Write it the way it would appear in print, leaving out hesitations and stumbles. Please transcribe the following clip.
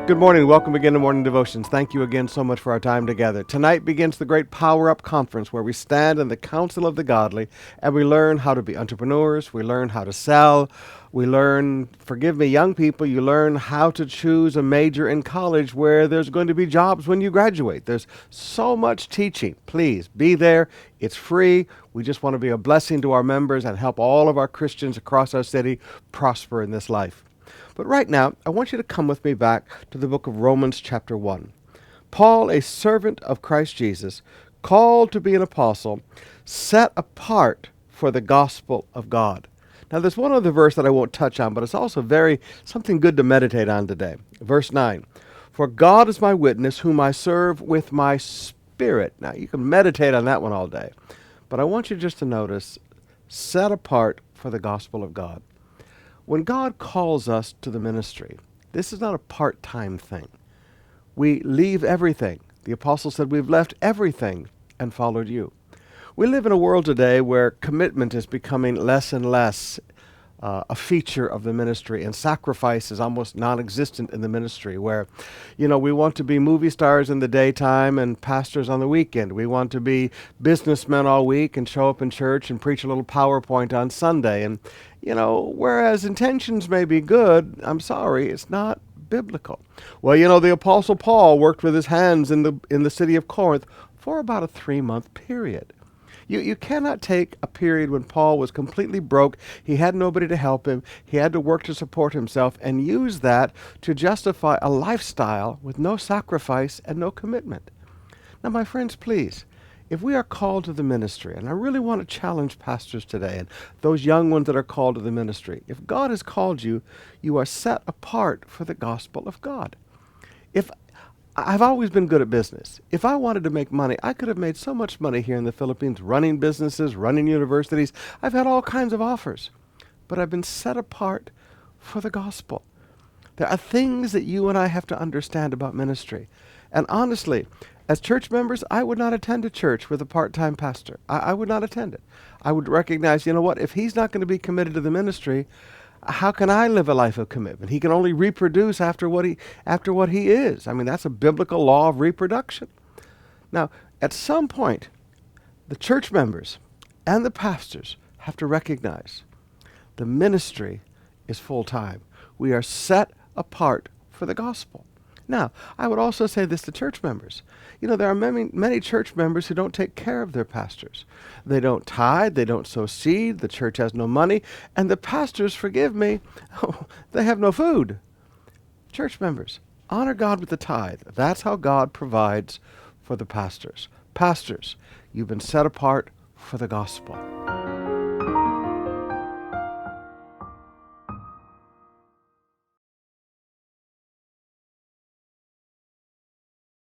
Good morning. Welcome again to Morning Devotions. Thank you again so much for our time together. Tonight begins the great Power Up Conference where we stand in the council of the godly and we learn how to be entrepreneurs. We learn how to sell. We learn, forgive me, young people, you learn how to choose a major in college where there's going to be jobs when you graduate. There's so much teaching. Please be there. It's free. We just want to be a blessing to our members and help all of our Christians across our city prosper in this life. But right now, I want you to come with me back to the book of Romans chapter 1. Paul, a servant of Christ Jesus, called to be an apostle, set apart for the gospel of God. Now, there's one other verse that I won't touch on, but it's also something good to meditate on today. Verse 9, "For God is my witness, whom I serve with my spirit." Now, you can meditate on that one all day, but I want you just to notice, set apart for the gospel of God. When God calls us to the ministry, this is not a part-time thing. We leave everything. The apostle said, "We've left everything and followed you." We live in a world today where commitment is becoming less and less a feature of the ministry, and sacrifice is almost non-existent in the ministry, where, we want to be movie stars in the daytime and pastors on the weekend. We want to be businessmen all week and show up in church and preach a little PowerPoint on Sunday. And, whereas intentions may be good, I'm sorry, it's not biblical. Well, the Apostle Paul worked with his hands in the city of Corinth for about a 3-month period. You cannot take a period when Paul was completely broke, he had nobody to help him, he had to work to support himself, and use that to justify a lifestyle with no sacrifice and no commitment. Now, my friends, please, if we are called to the ministry, and I really want to challenge pastors today and those young ones that are called to the ministry, if God has called you, you are set apart for the gospel of God. I've always been good at business. If I wanted to make money, I could have made so much money here in the Philippines, running businesses, running universities. I've had all kinds of offers, but I've been set apart for the gospel. There are things that you and I have to understand about ministry. And honestly, as church members, I would not attend a church with a part-time pastor. I would not attend it. I would recognize, if he's not going to be committed to the ministry, how can I live a life of commitment? He can only reproduce after what he is. I mean, that's a biblical law of reproduction. Now, at some point, the church members and the pastors have to recognize the ministry is full-time. We are set apart for the gospel. Now, I would also say this to church members. There are many church members who don't take care of their pastors. They don't tithe, they don't sow seed, the church has no money, and the pastors, forgive me, they have no food. Church members, honor God with the tithe. That's how God provides for the pastors. Pastors, you've been set apart for the gospel.